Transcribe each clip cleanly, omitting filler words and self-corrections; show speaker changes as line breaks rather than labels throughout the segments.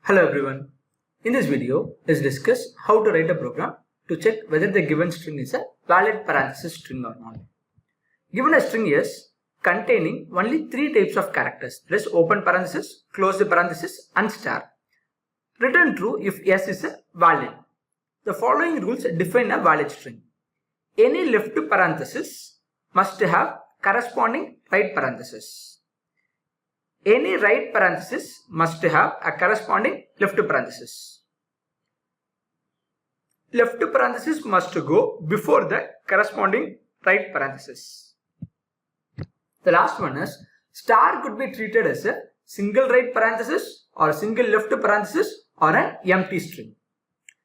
Hello everyone. In this video, let's discuss how to write a program to check whether the given string is a valid parenthesis string or not. Given a string is containing only three types of characters, that is open parenthesis, close the parenthesis and star. Return true if S is a valid. The following rules define a valid string. Any left parenthesis must have corresponding right parenthesis. Any right parenthesis must have a corresponding left parenthesis. Left parenthesis must go before the corresponding right parenthesis. The last one is star could be treated as a single right parenthesis or a single left parenthesis or an empty string.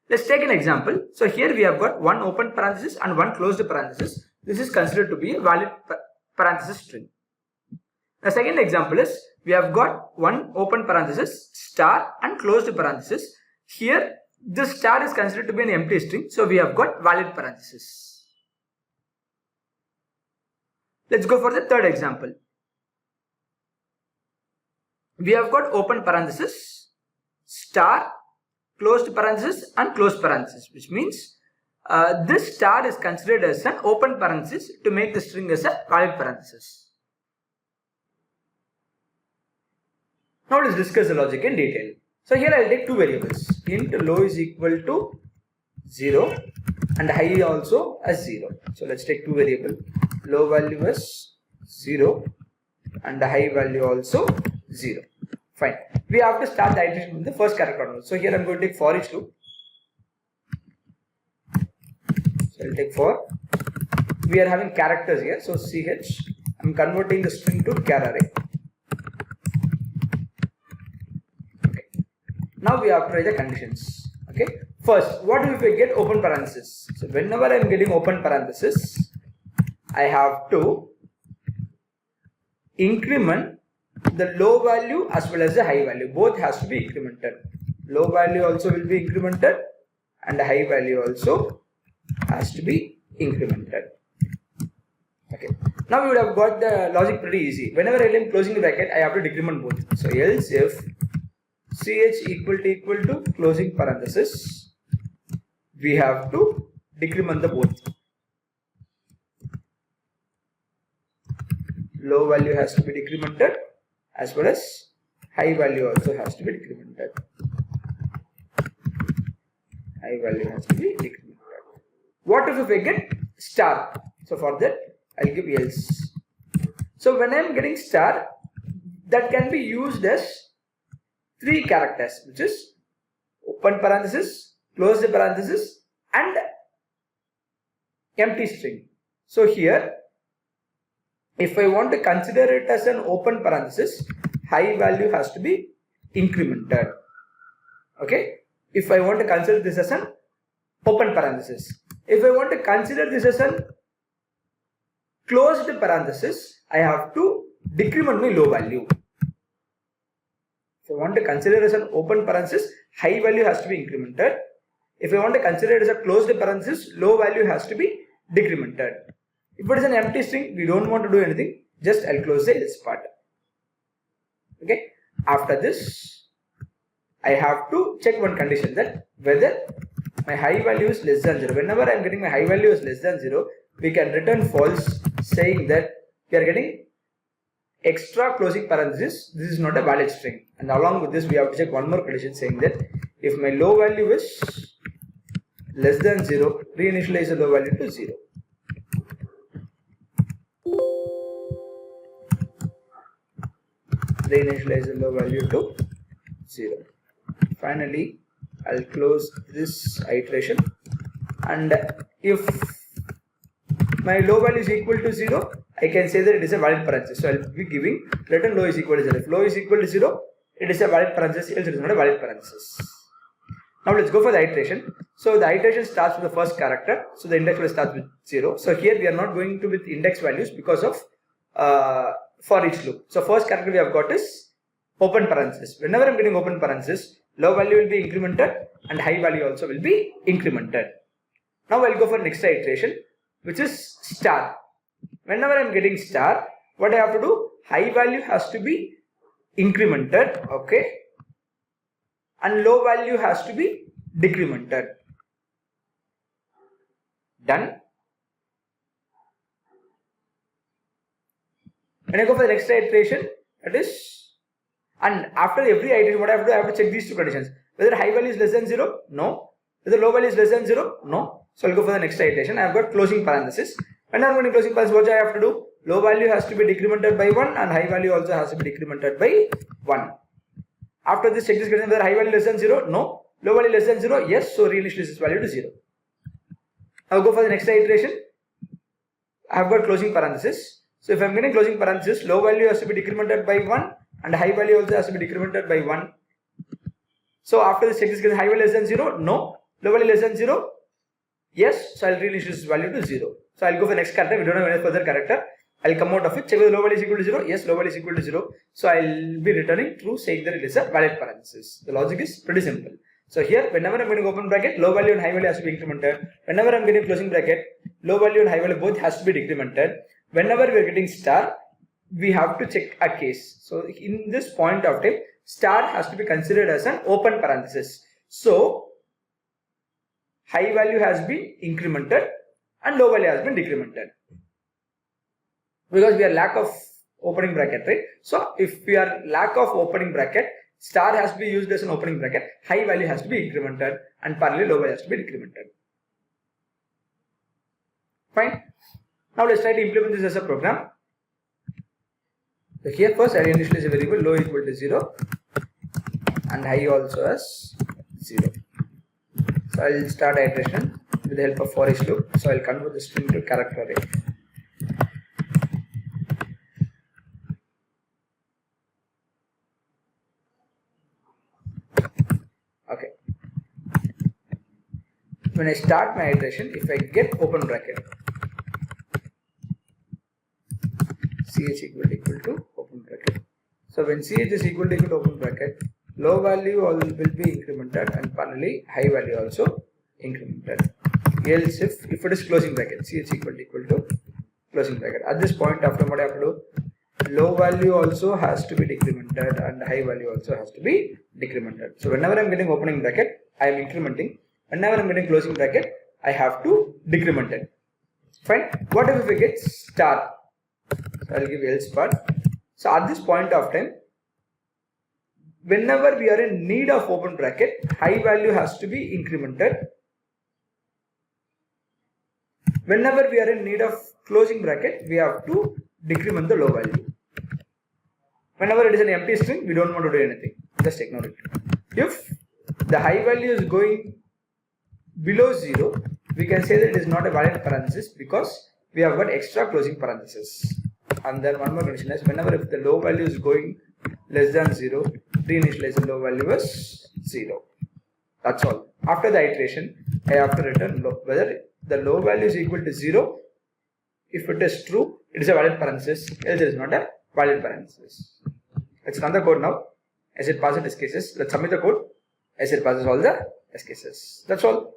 Let's take an example. So here we have got one open parenthesis and one closed parenthesis. This is considered to be a valid parenthesis string. The second example is we have got one open parenthesis, star and closed parenthesis. Here this star is considered to be an empty string, so we have got valid parenthesis. Let's go for the third example. We have got open parenthesis, star, closed parenthesis and closed parenthesis, which means this star is considered as an open parenthesis to make the string as a valid parenthesis. Now let's discuss the logic in detail. So here I will take two variables, int low is equal to 0 and high also as 0. So let's take two variables, low value is 0 and the high value also 0. Fine. We have to start the iteration with the first character onwards. So here I am going to take for each loop. So I will take for. We are having characters here. So ch, I am converting the string to char array. Now we have to write the conditions. Okay. First, what if we get open parenthesis? So whenever I am getting open parenthesis, I have to increment the low value as well as the high value. Both has to be incremented. Low value also will be incremented and the high value also has to be incremented. Okay. Now we would have got the logic pretty easy. Whenever I am closing the bracket, I have to decrement both. So else if ch equal to closing parenthesis, we have to decrement the both. Low value has to be decremented as well as high value also has to be decremented. High value has to be decremented. What if I get star? So for that I will give else. So when I am getting star, that can be used as three characters, which is open parenthesis, close the parenthesis and empty string. So here if I want to consider it as an open parenthesis, high value has to be incremented. Okay. If I want to consider this as an open parenthesis. If I want to consider this as an closed parenthesis, I have to decrement my low value. If I want to consider it as an open parenthesis, high value has to be incremented. If I want to consider it as a closed parenthesis, low value has to be decremented. If it is an empty string, we don't want to do anything, just I'll close the else part. Okay. After this, I have to check one condition, that whether my high value is less than 0. Whenever I am getting my high value is less than 0, we can return false, saying that we are getting extra closing parenthesis. This is not a valid string. And along with this, we have to check one more condition, saying that if my low value is less than 0, reinitialize the low value to 0. Reinitialize the low value to 0. Finally, I'll close this iteration, and if my low value is equal to 0, I can say that it is a valid parenthesis. So I'll be giving return low is equal to 0. If low is equal to 0, it is a valid parenthesis, else it is not a valid parenthesis. Now let's go for the iteration. So the iteration starts with the first character. So the index will start with 0. So here we are not going to with index values because of for each loop. So first character we have got is open parenthesis. Whenever I am getting open parenthesis, low value will be incremented and high value also will be incremented. Now I'll go for next iteration, which is star. Whenever I am getting star, what I have to do? High value has to be incremented, okay, and low value has to be decremented. Done. When I go for the next iteration, that is, and after every iteration, what I have to do, I have to check these two conditions. Whether high value is less than 0, no. Whether low value is less than 0, no. So I'll go for the next iteration. I have got closing parenthesis. When I'm going to closing parenthesis, what I have to do? Low value has to be decremented by 1 and high value also has to be decremented by 1. After this, check this condition, whether high value less than 0, no. Low value less than 0, yes. So reinitialize this value to 0. I'll go for the next iteration. I have got closing parenthesis. So if I'm getting closing parenthesis, low value has to be decremented by 1 and high value also has to be decremented by 1. So after this, check this condition, high value less than 0, no. Low value less than 0, yes. So I'll reinitialize this value to 0. So I'll go for next character. We don't have any further character. I'll come out of it. Check whether low value is equal to 0. Yes, low value is equal to 0. So I'll be returning true, saying that it is a valid parenthesis. The logic is pretty simple. So here, whenever I'm getting open bracket, low value and high value has to be incremented. Whenever I'm getting closing bracket, low value and high value both has to be decremented. Whenever we are getting star, we have to check a case. So in this point of time, star has to be considered as an open parenthesis. So high value has been incremented and low value has been decremented. Because we are lack of opening bracket, right? So if we are lack of opening bracket, star has to be used as an opening bracket, high value has to be incremented and parallel low value has to be decremented. Fine. Now let's try to implement this as a program. So here first I initialize a variable low equal to 0 and high also as 0. So I'll start iteration with the help of for each loop. So I'll convert the string to character array. Okay. When I start my iteration, if I get open bracket, ch equal to open bracket. So when ch is equal to open bracket, low value will be incremented and finally high value also incremented. Else if it is closing bracket, ch equal to closing bracket. At this point, after what I have to do, low value also has to be decremented and high value also has to be decremented. So whenever I am getting opening bracket, I am incrementing. Whenever I am getting closing bracket, I have to decrement it. Fine. What if we get star? So I'll give else part. So at this point of time, whenever we are in need of open bracket, high value has to be incremented. Whenever we are in need of closing bracket, we have to decrement the low value. Whenever it is an empty string, we don't want to do anything. Just ignore it. If the high value is going below 0, we can say that it is not a valid parenthesis because we have got extra closing parenthesis. And then one more condition is whenever if the low value is going less than 0, reinitialize the low value as 0. That's all. After the iteration, I have to return whether the low value is equal to 0. If it is true, it is a valid parenthesis, else it is not a valid parenthesis. Let's run the code now. As it passes test cases, let's submit the code. As it passes all the test cases. That's all.